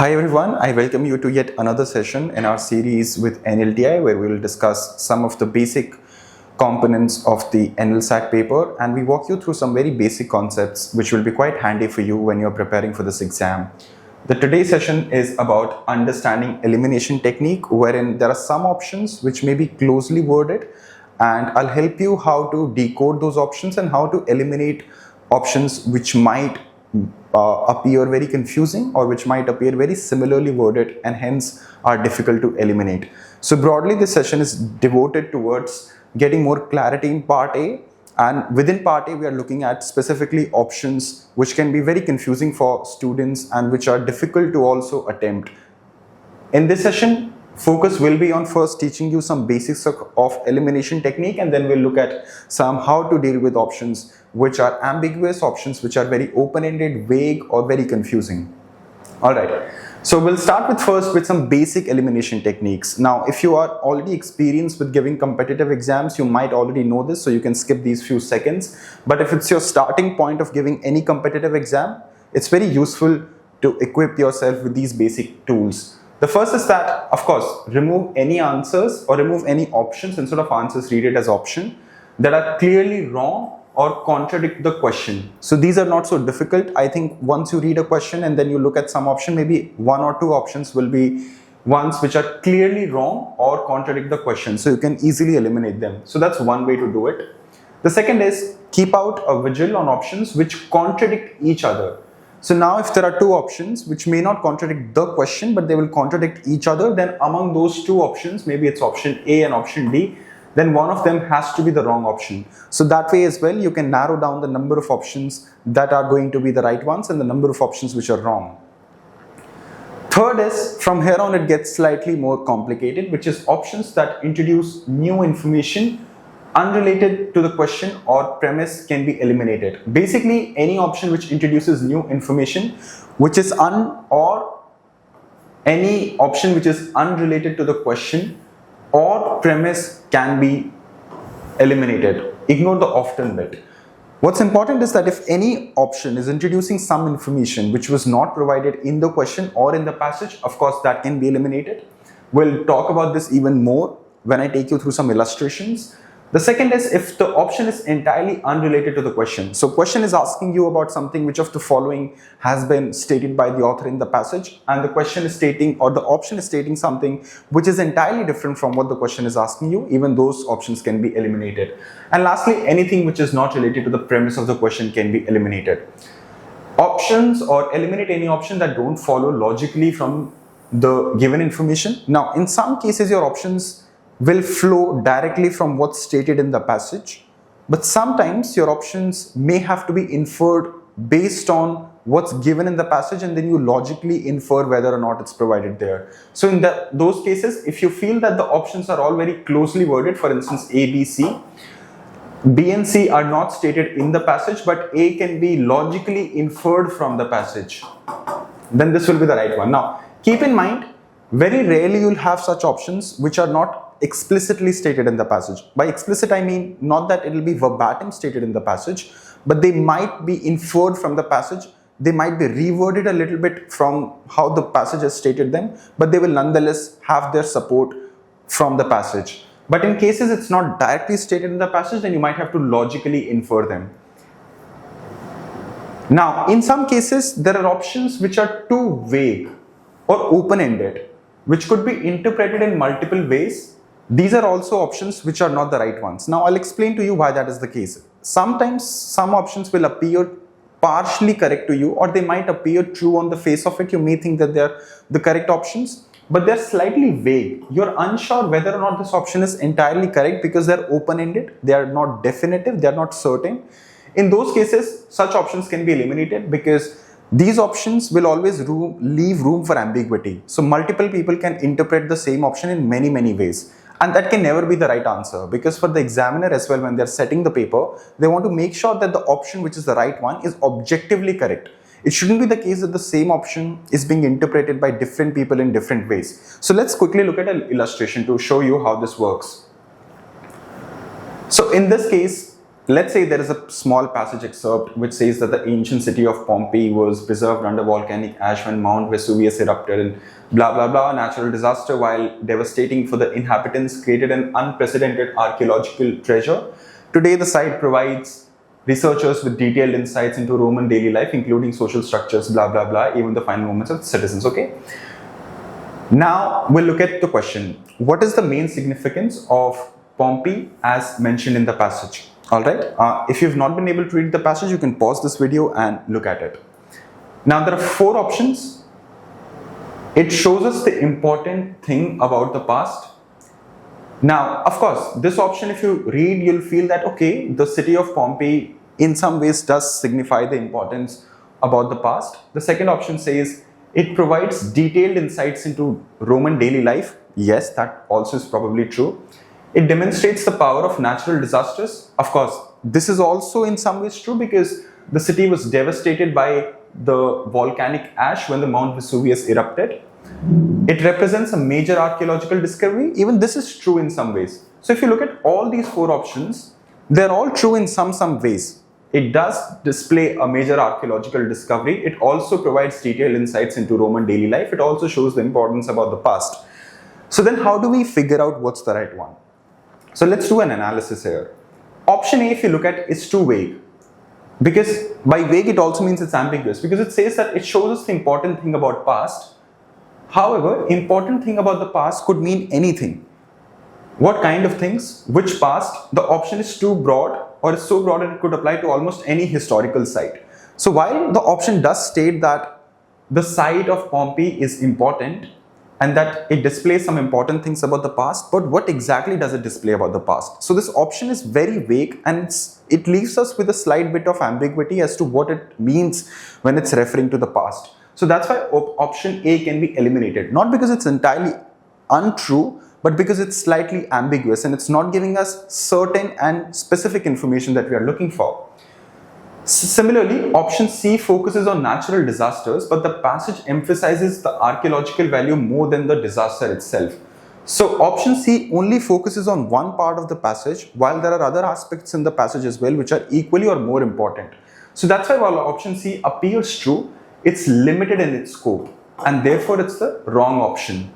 Hi everyone, I welcome you to yet another session in our series with NLTI where we will discuss some of the basic components of the NLSAT paper, and we walk you through some very basic concepts which will be quite handy for you when you're preparing for this exam. The today's session is about understanding elimination technique, wherein there are some options which may be closely worded, and I'll help you how to decode those options and how to eliminate options which might appear very confusing or which might appear very similarly worded and hence are difficult to eliminate. So broadly, this session is devoted towards getting more clarity in part A, and within part A we are looking at specifically options which can be very confusing for students and which are difficult to also attempt. In this session, focus will be on first teaching you some basics of elimination technique, and then we'll look at some how to deal with options which are ambiguous, options which are very open-ended, vague or very confusing. Alright, so we'll start with some basic elimination techniques. Now, if you are already experienced with giving competitive exams, you might already know this, so you can skip these few seconds. But if it's your starting point of giving any competitive exam, it's very useful to equip yourself with these basic tools. The first is that, of course, remove any answers or remove any options. Instead of answers, read it as option that are clearly wrong or contradict the question. So these are not so difficult. I think once you read a question and then you look at some option, maybe one or two options will be ones which are clearly wrong or contradict the question. So you can easily eliminate them. So that's one way to do it. The second is keep out a vigil on options which contradict each other. So now if there are two options which may not contradict the question, but they will contradict each other, then among those two options, maybe it's option A and option D, then one of them has to be the wrong option. So that way as well, you can narrow down the number of options that are going to be the right ones and the number of options which are wrong. Third is, from here on it gets slightly more complicated, which is options that introduce new information unrelated to the question or premise can be eliminated. Basically, any option which introduces new information which is any option which is unrelated to the question or premise can be eliminated. Ignore the often bit. What's important is that if any option is introducing some information which was not provided in the question or in the passage, of course that can be eliminated. We'll talk about this even more when I take you through some illustrations. The second is if the option is entirely unrelated to the question. So question is asking you about something which of the following has been stated by the author in the passage, and the question is stating, or the option is stating something which is entirely different from what the question is asking you. Even those options can be eliminated. And lastly, anything which is not related to the premise of the question can be eliminated. Options, or eliminate any option that don't follow logically from the given information. Now, in some cases your options will flow directly from what's stated in the passage, but sometimes your options may have to be inferred based on what's given in the passage, and then you logically infer whether or not it's provided there. So in those cases, if you feel that the options are all very closely worded, for instance A, B, C, B and C are not stated in the passage, but A can be logically inferred from the passage, then this will be the right one. Now keep in mind, very rarely you'll have such options which are not explicitly stated in the passage. By explicit I mean not that it will be verbatim stated in the passage, but they might be inferred from the passage. They might be reworded a little bit from how the passage has stated them, but they will nonetheless have their support from the passage. But in cases it's not directly stated in the passage, then you might have to logically infer them. Now in some cases there are options which are too vague or open-ended, which could be interpreted in multiple ways. These are also options which are not the right ones. Now I'll explain to you why that is the case. Sometimes some options will appear partially correct to you, or they might appear true on the face of it. You may think that they're the correct options, but they're slightly vague. You're unsure whether or not this option is entirely correct because they're open-ended, they are not definitive, they're not certain. In those cases, such options can be eliminated because these options will always leave room for ambiguity. So multiple people can interpret the same option in many ways. And that can never be the right answer, because for the examiner as well, when they're setting the paper, they want to make sure that the option which is the right one is objectively correct. It shouldn't be the case that the same option is being interpreted by different people in different ways. So let's quickly look at an illustration to show you how this works. So in this case, let's say there is a small passage excerpt which says that the ancient city of Pompeii was preserved under volcanic ash when Mount Vesuvius erupted and blah blah blah. Natural disaster, while devastating for the inhabitants, created an unprecedented archaeological treasure. Today the site provides researchers with detailed insights into Roman daily life, including social structures, blah blah blah, even the final moments of the citizens. Okay. Now we'll look at the question: what is the main significance of Pompeii as mentioned in the passage? Alright, if you've not been able to read the passage, you can pause this video and look at it. Now there are 4 options. It shows us the important thing about the past. Now, of course, this option, if you read, you'll feel that, okay, the city of Pompeii in some ways does signify the importance about the past. The second option says it provides detailed insights into Roman daily life. Yes, that also is probably true. It demonstrates the power of natural disasters. Of course, this is also in some ways true because the city was devastated by the volcanic ash when the Mount Vesuvius erupted. It represents a major archaeological discovery. Even this is true in some ways. So if you look at all these 4 options, they're all true in some ways. It does display a major archaeological discovery. It also provides detailed insights into Roman daily life. It also shows the importance about the past. So then how do we figure out what's the right one? So let's do an analysis here. Option A, if you look at, is too vague. Because by vague, it also means it's ambiguous. Because it says that it shows us the important thing about past. However, important thing about the past could mean anything. What kind of things? Which past? The option is too broad, or is so broad that it could apply to almost any historical site. So while the option does state that the site of Pompeii is important, and that it displays some important things about the past, but what exactly does it display about the past? So this option is very vague and it leaves us with a slight bit of ambiguity as to what it means when it's referring to the past. So that's why option A can be eliminated. Not because it's entirely untrue, but because it's slightly ambiguous and it's not giving us certain and specific information that we are looking for. Similarly, option C focuses on natural disasters, but the passage emphasizes the archaeological value more than the disaster itself. So option C only focuses on one part of the passage, while there are other aspects in the passage as well which are equally or more important. So that's why while option C appears true, it's limited in its scope and therefore it's the wrong option.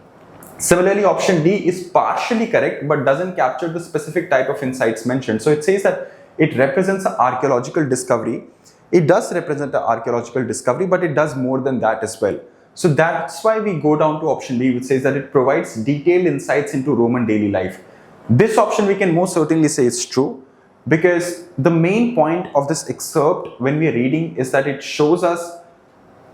Similarly, option D is partially correct but doesn't capture the specific type of insights mentioned. So it says that it represents an archaeological discovery. It does represent an archaeological discovery, but it does more than that as well. So that's why we go down to option D, which says that it provides detailed insights into Roman daily life. This option we can most certainly say is true because the main point of this excerpt when we are reading is that it shows us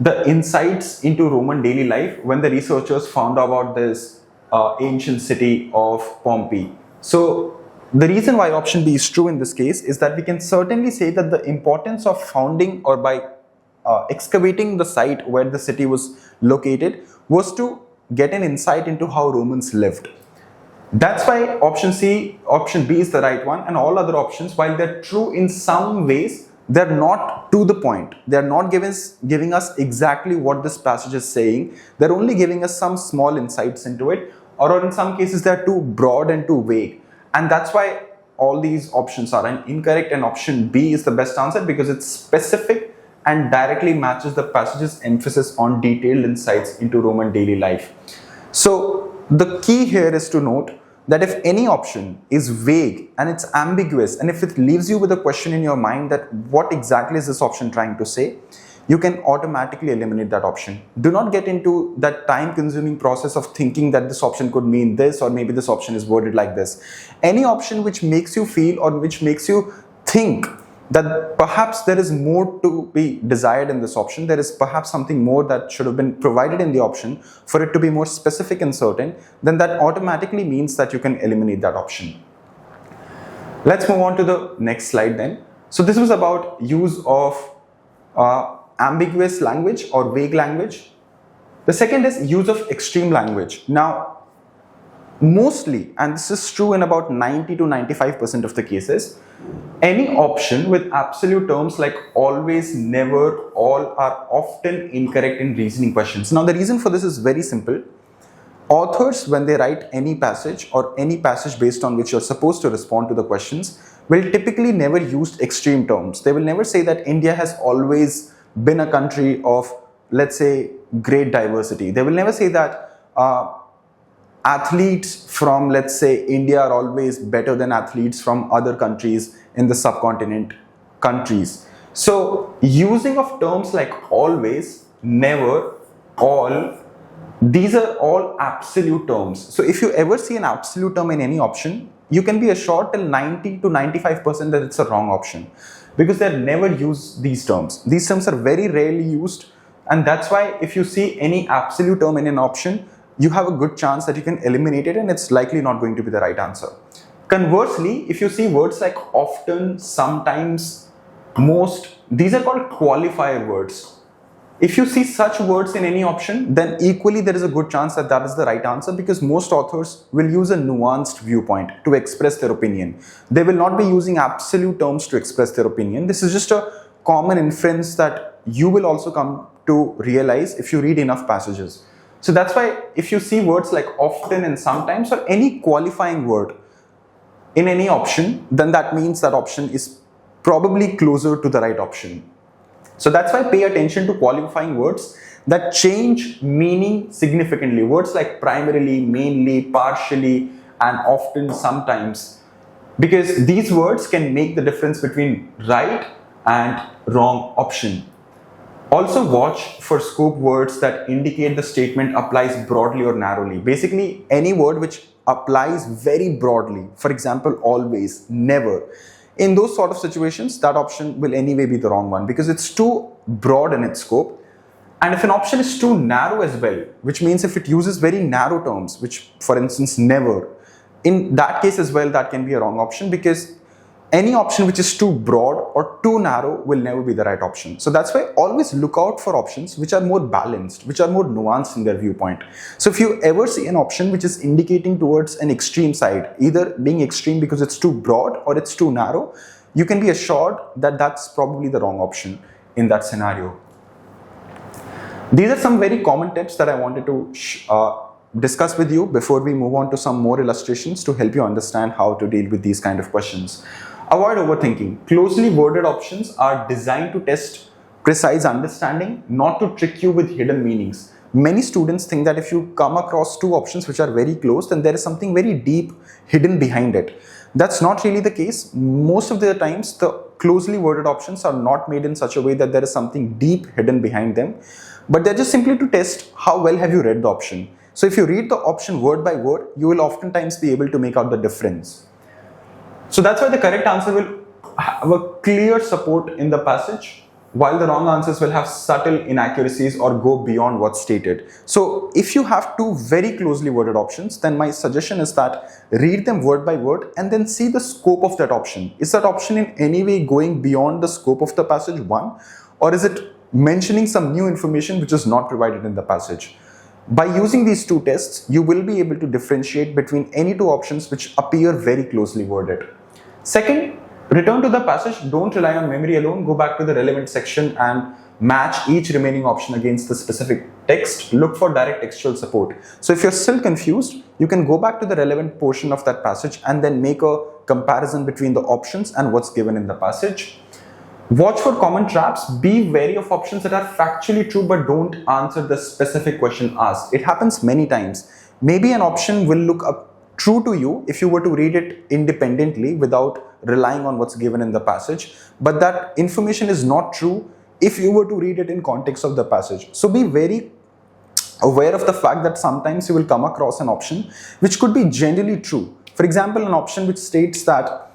the insights into Roman daily life when the researchers found out about this ancient city of Pompeii. So the reason why option B is true in this case is that we can certainly say that the importance of founding or by excavating the site where the city was located was to get an insight into how Romans lived. That's why option B is the right one, and all other options, while they're true in some ways, they're not to the point. They're not giving us exactly what this passage is saying. They're only giving us some small insights into it, or in some cases they're too broad and too vague. And that's why all these options are incorrect, and option B is the best answer because it's specific and directly matches the passage's emphasis on detailed insights into Roman daily life. So the key here is to note that if any option is vague and it's ambiguous, and if it leaves you with a question in your mind that what exactly is this option trying to say, you can automatically eliminate that option. Do not get into that time-consuming process of thinking that this option could mean this, or maybe this option is worded like this. Any option which makes you feel or which makes you think that perhaps there is more to be desired in this option, there is perhaps something more that should have been provided in the option for it to be more specific and certain, then that automatically means that you can eliminate that option. Let's move on to the next slide then. So this was about use of ambiguous language or vague language. The second is use of extreme language. Now, mostly, and this is true in about 90 to 95% of the cases, any option with absolute terms like always, never, all are often incorrect in reasoning questions. Now, the reason for this is very simple. Authors, when they write any passage or any passage based on which you're supposed to respond to the questions, will typically never use extreme terms. They will never say that India has always been a country of, let's say, great diversity. They will never say that athletes from, let's say, India are always better than athletes from other countries in the subcontinent countries. So using of terms like always, never, all, these are all absolute terms. So if you ever see an absolute term in any option, you can be assured till 90 to 95% that it's a wrong option, because they never use these terms. These terms are very rarely used, and that's why if you see any absolute term in an option, you have a good chance that you can eliminate it and it's likely not going to be the right answer. Conversely, if you see words like often, sometimes, most, these are called qualifier words. If you see such words in any option, then equally there is a good chance that that is the right answer, because most authors will use a nuanced viewpoint to express their opinion. They will not be using absolute terms to express their opinion. This is just a common inference that you will also come to realize if you read enough passages. So that's why if you see words like often and sometimes or any qualifying word in any option, then that means that option is probably closer to the right option. So that's why pay attention to qualifying words that change meaning significantly. Words like primarily, mainly, partially, and often, sometimes, because these words can make the difference between right and wrong option. Also watch for scope words that indicate the statement applies broadly or narrowly. Basically, any word which applies very broadly, for example, always, never. In those sort of situations, that option will anyway be the wrong one, because it's too broad in its scope. And if an option is too narrow as well, which means if it uses very narrow terms, which for instance, never, in that case as well, that can be a wrong option, because any option which is too broad or too narrow will never be the right option. So that's why always look out for options which are more balanced, which are more nuanced in their viewpoint. So if you ever see an option which is indicating towards an extreme side, either being extreme because it's too broad or it's too narrow, you can be assured that that's probably the wrong option in that scenario. These are some very common tips that I wanted to discuss with you before we move on to some more illustrations to help you understand how to deal with these kind of questions. Avoid overthinking. Closely worded options are designed to test precise understanding, not to trick you with hidden meanings. Many students think that if you come across two options which are very close, then there is something very deep hidden behind it. That's not really the case. Most of the times, the closely worded options are not made in such a way that there is something deep hidden behind them, but they're just simply to test how well have you read the option. So if you read the option word by word, you will oftentimes be able to make out the difference. So that's why the correct answer will have a clear support in the passage, while the wrong answers will have subtle inaccuracies or go beyond what's stated. So if you have two very closely worded options, then my suggestion is that read them word by word and then see the scope of that option. Is that option in any way going beyond the scope of the passage, one, or is it mentioning some new information which is not provided in the passage? By using these two tests, you will be able to differentiate between any two options which appear very closely worded. Second, return to the passage. Don't rely on memory alone. Go back to the relevant section and match each remaining option against the specific text. Look for direct textual support. So if you're still confused, you can go back to the relevant portion of that passage and then make a comparison between the options and what's given in the passage. Watch for common traps. Be wary of options that are factually true but don't answer the specific question asked. It happens many times. Maybe an option will look true to you if you were to read it independently without relying on what's given in the passage, but that information is not true if you were to read it in context of the passage. So be very aware of the fact that sometimes you will come across an option which could be generally true. For example, an option which states that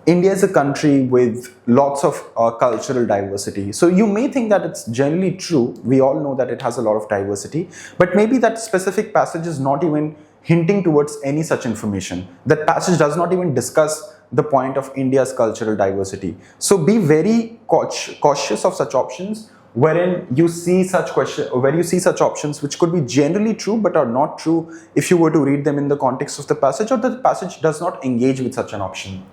India is a country with lots of cultural diversity. So you may think that it's generally true. We all know that it has a lot of diversity, but maybe that specific passage is not even hinting towards any such information. That passage does not even discuss the point of India's cultural diversity. So be very cautious of such options wherein you see such options which could be generally true but are not true if you were to read them in the context of the passage, or the passage does not engage with such an option.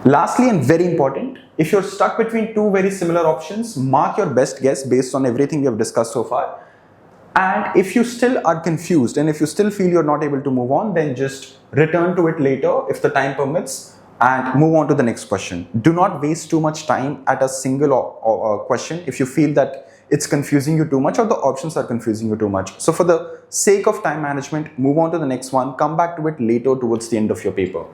Lastly, and very important, if you're stuck between two very similar options, mark your best guess based on everything we have discussed so far. And if you still are confused and if you still feel you're not able to move on, then just return to it later if the time permits and move on to the next question. Do not waste too much time at a single question if you feel that it's confusing you too much or the options are confusing you too much. So for the sake of time management, move on to the next one, come back to it later towards the end of your paper.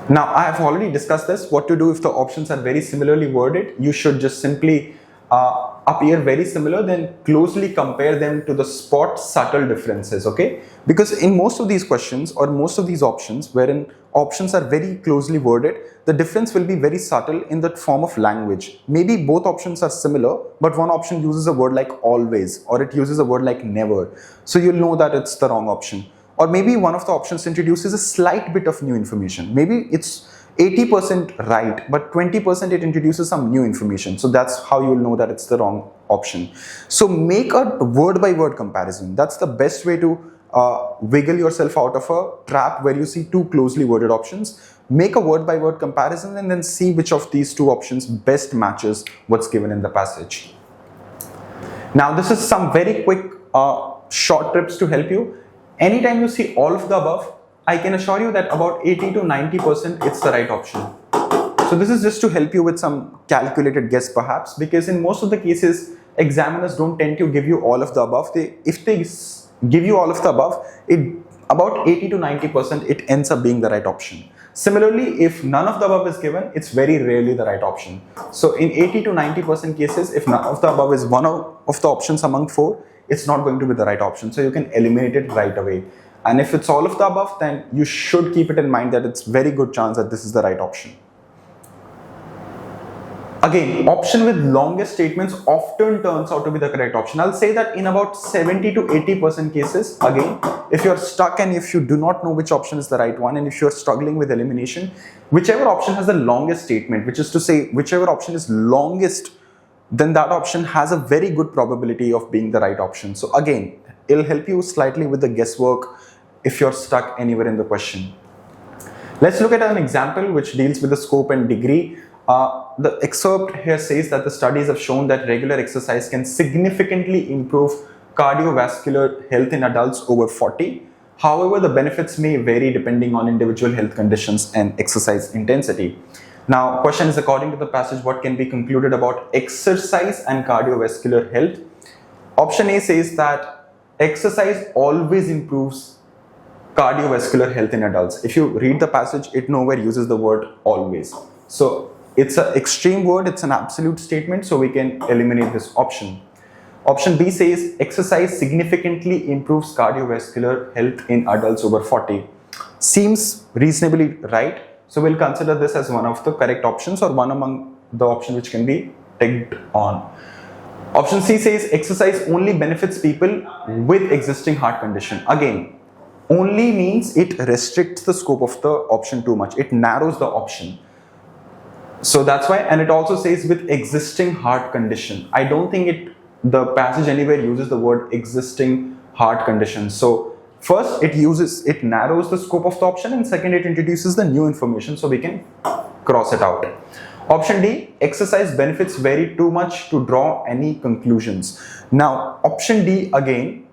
Now, I have already discussed this, what to do if the options are very similarly worded. You should just simply appear very similar, then closely compare them to the spot subtle differences, okay? Because in most of these questions or most of these options, wherein options are very closely worded, the difference will be very subtle in the form of language. Maybe both options are similar, but one option uses a word like always, or it uses a word like never. So you'll know that it's the wrong option. Or maybe one of the options introduces a slight bit of new information. Maybe it's 80% right, but 20% it introduces some new information. So that's how you'll know that it's the wrong option. So make a word by word comparison. That's the best way to wiggle yourself out of a trap where you see too closely worded options. Make a word by word comparison and then see which of these two options best matches what's given in the passage. Now this is some very quick short tips to help you. Anytime you see all of the above, I can assure you that about 80 to 90% it's the right option. So this is just to help you with some calculated guess perhaps, because in most of the cases, examiners don't tend to give you all of the above. If they give you all of the above, about 80 to 90% it ends up being the right option. Similarly, if none of the above is given, it's very rarely the right option. So in 80 to 90% cases, if none of the above is one of the options among four, it's not going to be the right option. So you can eliminate it right away. And if it's all of the above, then you should keep it in mind that it's very good chance that this is the right option. Again, option with longest statements often turns out to be the correct option. I'll say that in about 70 to 80% cases, again, if you're stuck and if you do not know which option is the right one, and if you're struggling with elimination, whichever option has the longest statement, which is to say whichever option is longest, then that option has a very good probability of being the right option. So again, it'll help you slightly with the guesswork if you're stuck anywhere in the question. Let's look at an example which deals with the scope and degree. The excerpt here says that the studies have shown that regular exercise can significantly improve cardiovascular health in adults over 40. However, the benefits may vary depending on individual health conditions and exercise intensity. Now, question is, according to the passage, what can be concluded about exercise and cardiovascular health? Option A says that exercise always improves cardiovascular health in adults. If you read the passage, it nowhere uses the word always. So it's an extreme word, it's an absolute statement, so we can eliminate this option. Option B says exercise significantly improves cardiovascular health in adults over 40. Seems reasonably right. So we'll consider this as one of the correct options or one among the options which can be ticked on. Option C says exercise only benefits people with existing heart condition. Again, only means it restricts the scope of the option too much. It narrows the option. So that's why, and it also says with existing heart condition. I don't think the passage anywhere uses the word existing heart condition. So first, it narrows the scope of the option, and second, it introduces the new information, so we can cross it out. Option D, exercise benefits vary too much to draw any conclusions. Now, option D again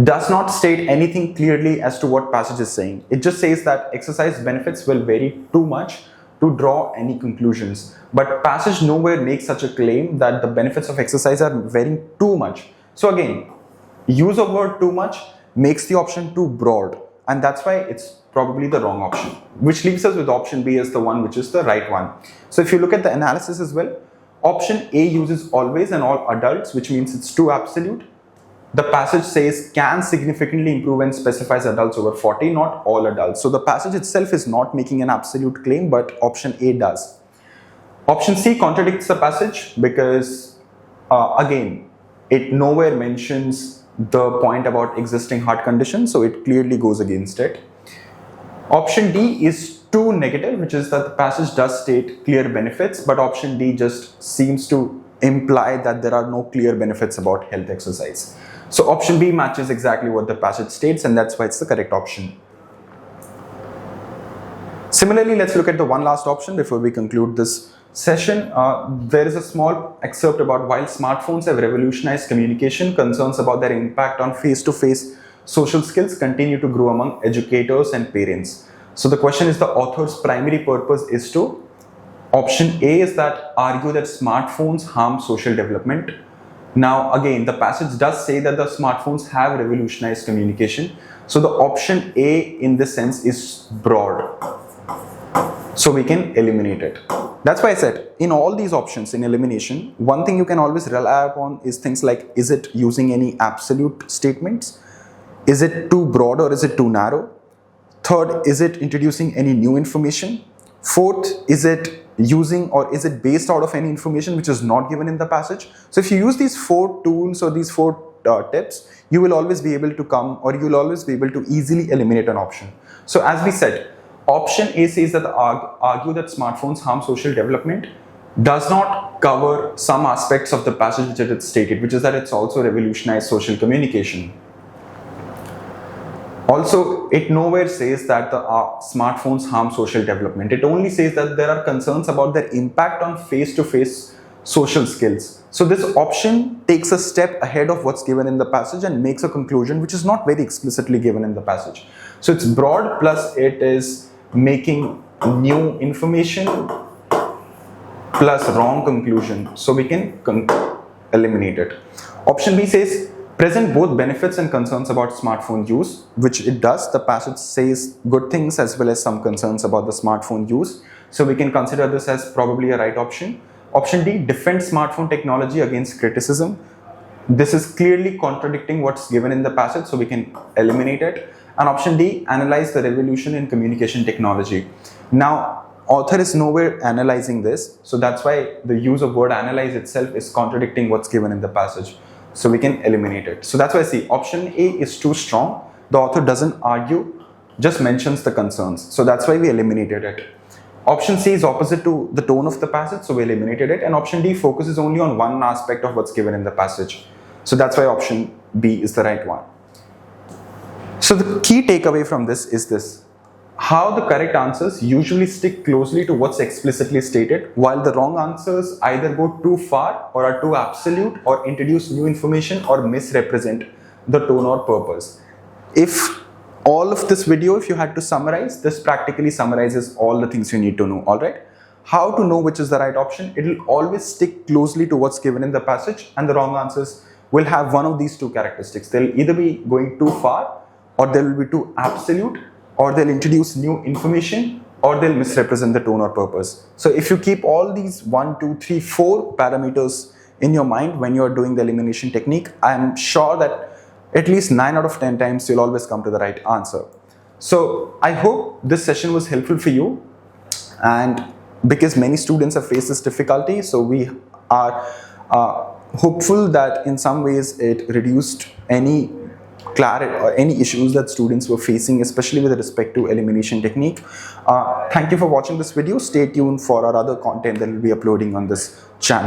does not state anything clearly as to what passage is saying. It just says that exercise benefits will vary too much to draw any conclusions. But passage nowhere makes such a claim that the benefits of exercise are varying too much. So again, use of word too much makes the option too broad, and that's why it's probably the wrong option, which leaves us with option B as the one which is the right one. So if you look at the analysis as well, option A uses always and all adults, which means it's too absolute. The passage says can significantly improve and specifies adults over 40, not all adults. So the passage itself is not making an absolute claim, but option A does. Option C contradicts the passage because again, it nowhere mentions the point about existing heart condition, so it clearly goes against it. Option D is too negative, which is that the passage does state clear benefits, but option D just seems to imply that there are no clear benefits about health exercise. So option B matches exactly what the passage states, and that's why it's the correct option. Similarly, let's look at the one last option before we conclude this session. There is a small excerpt about while smartphones have revolutionized communication, concerns about their impact on face-to-face social skills continue to grow among educators and parents. So the question is, the author's primary purpose is to, option A is that argue that smartphones harm social development. Now again, the passage does say that the smartphones have revolutionized communication. So the option A in this sense is broad. So we can eliminate it. That's why I said, in all these options in elimination, one thing you can always rely upon is things like, is it using any absolute statements? Is it too broad or is it too narrow? Third, is it introducing any new information? Fourth, is it using or is it based out of any information which is not given in the passage? So if you use these 4 tools or these 4 tips, you will always be able to come, or you will always be able to easily eliminate an option. So as we said, option A says that argue that smartphones harm social development does not cover some aspects of the passage which it is stated, which is that it's also revolutionized social communication. Also, it nowhere says that the smartphones harm social development. It only says that there are concerns about their impact on face-to-face social skills. So this option takes a step ahead of what's given in the passage and makes a conclusion which is not very explicitly given in the passage. So it's broad, plus it is making new information plus wrong conclusion. So we can eliminate it. Option B says, present both benefits and concerns about smartphone use, which it does. The passage says good things as well as some concerns about the smartphone use. So we can consider this as probably a right option. Option D, defend smartphone technology against criticism. This is clearly contradicting what's given in the passage, so we can eliminate it. And option D, analyze the revolution in communication technology. Now, author is nowhere analyzing this, so that's why the use of word analyze itself is contradicting what's given in the passage. So we can eliminate it. So that's why I see option A is too strong. The author doesn't argue, just mentions the concerns. So that's why we eliminated it. Option C is opposite to the tone of the passage, so we eliminated it. And option D focuses only on one aspect of what's given in the passage. So that's why option B is the right one. So the key takeaway from this is this: how the correct answers usually stick closely to what's explicitly stated, while the wrong answers either go too far or are too absolute or introduce new information or misrepresent the tone or purpose. If all of this video, if you had to summarize, this practically summarizes all the things you need to know, alright? How to know which is the right option? It will always stick closely to what's given in the passage, and the wrong answers will have one of these 2 characteristics. They'll either be going too far, or they will be too absolute, or they'll introduce new information, or they'll misrepresent the tone or purpose. So if you keep all these 1, 2, 3, 4 parameters in your mind when you're doing the elimination technique, I'm sure that at least 9 out of 10 times you'll always come to the right answer. So I hope this session was helpful for you, and because many students have faced this difficulty, so we are hopeful that in some ways it reduced any clarity or any issues that students were facing, especially with respect to elimination technique. Thank you for watching this video. Stay tuned for our other content that we'll be uploading on this channel.